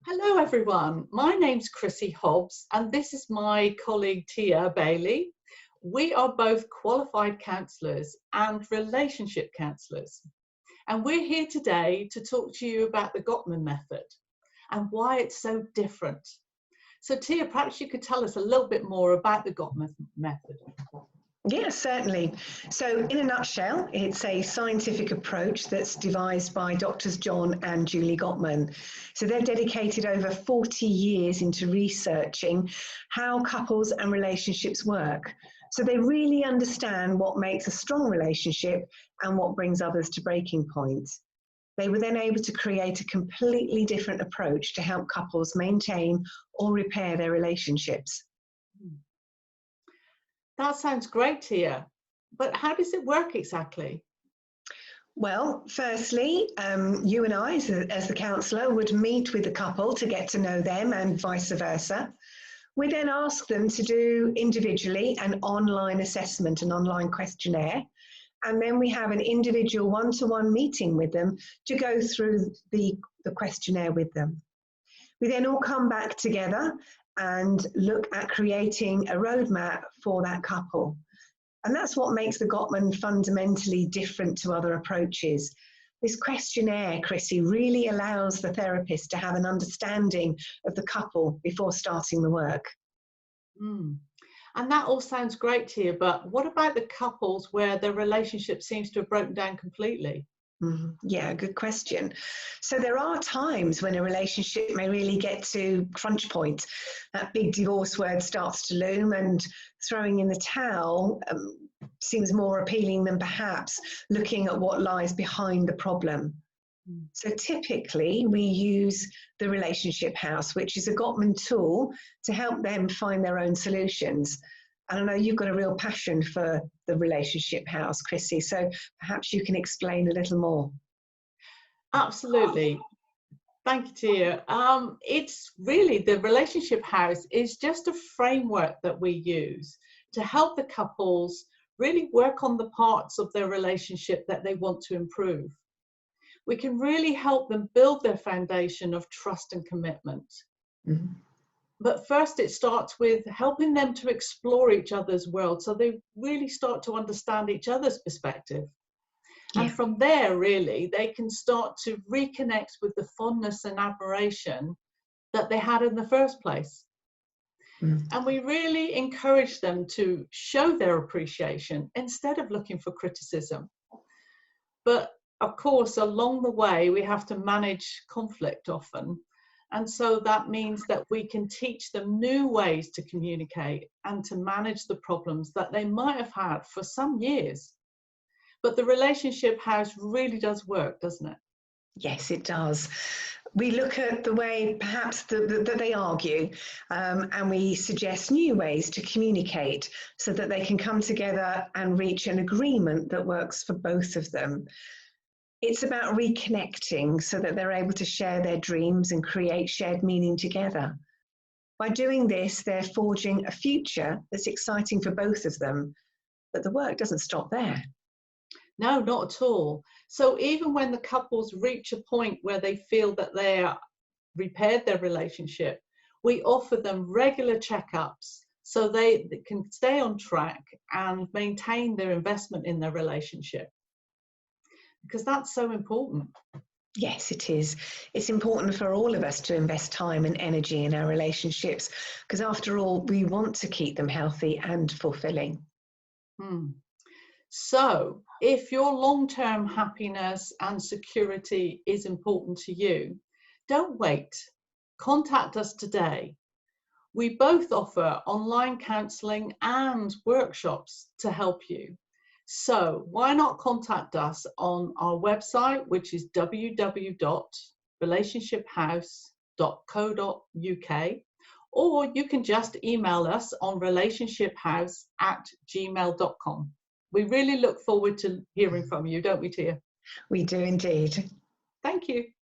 Hello everyone, my name's Chrissy Hobbs and this is my colleague Tia Bailey. We are both qualified counsellors and relationship counsellors, and we're here today to talk to you about the Gottman method and why it's so different. So Tia, perhaps you could tell us a little bit more about the Gottman method. Yes, certainly. So in a nutshell, it's a scientific approach that's devised by Doctors John and Julie Gottman. So they've dedicated over 40 years into researching how couples and relationships work. So they really understand what makes a strong relationship and what brings others to breaking points. They were then able to create a completely different approach to help couples maintain or repair their relationships. That sounds great, Tia, but how does it work exactly? Well, firstly, you and I, as the counsellor, would meet with the couple to get to know them and vice versa. We then ask them to do individually an online assessment, an online questionnaire, and then we have an individual one-to-one meeting with them to go through the questionnaire with them. We then all come back together and look at creating a roadmap for that couple. And that's what makes the Gottman fundamentally different to other approaches. This questionnaire, Chrissy, really allows the therapist to have an understanding of the couple before starting the work. And that all sounds great to you, but what about the couples where the relationship seems to have broken down completely? Yeah, good question. So there are times when a relationship may really get to crunch point. That big divorce word starts to loom, and throwing in the towel seems more appealing than perhaps looking at what lies behind the problem. So typically we use the relationship house, which is a Gottman tool to help them find their own solutions. And I know you've got a real passion for the relationship house, Chrissy, so perhaps you can explain a little more. Absolutely. Thank you, Tia. It's really, the relationship house is just a framework that we use to help the couples really work on the parts of their relationship that they want to improve. We can really help them build their foundation of trust and commitment. But first it starts with helping them to explore each other's world so they really start to understand each other's perspective. And from there, really, they can start to reconnect with the fondness and admiration that they had in the first place. And we really encourage them to show their appreciation instead of looking for criticism. But of course, along the way, we have to manage conflict often. And so that means that we can teach them new ways to communicate and to manage the problems that they might have had for some years. But the relationship house really does work, doesn't it? Yes, it does. We look at the way perhaps that they argue, and we suggest new ways to communicate so that they can come together and reach an agreement that works for both of them. It's about reconnecting so that they're able to share their dreams and create shared meaning together. By doing this, they're forging a future that's exciting for both of them, but the work doesn't stop there. No, not at all. So even when the couples reach a point where they feel that they are repaired their relationship, we offer them regular checkups so they can stay on track and maintain their investment in their relationship. Because that's so important. Yes, it is. It's important for all of us to invest time and energy in our relationships, because after all, we want to keep them healthy and fulfilling. So if your long-term happiness and security is important to you, don't wait. Contact us today. We both offer online counselling and workshops to help you. So why not contact us on our website, which is www.relationshiphouse.co.uk, or you can just email us on relationshiphouse@gmail.com. We really look forward to hearing from you, don't we, Tia? We do indeed. Thank you.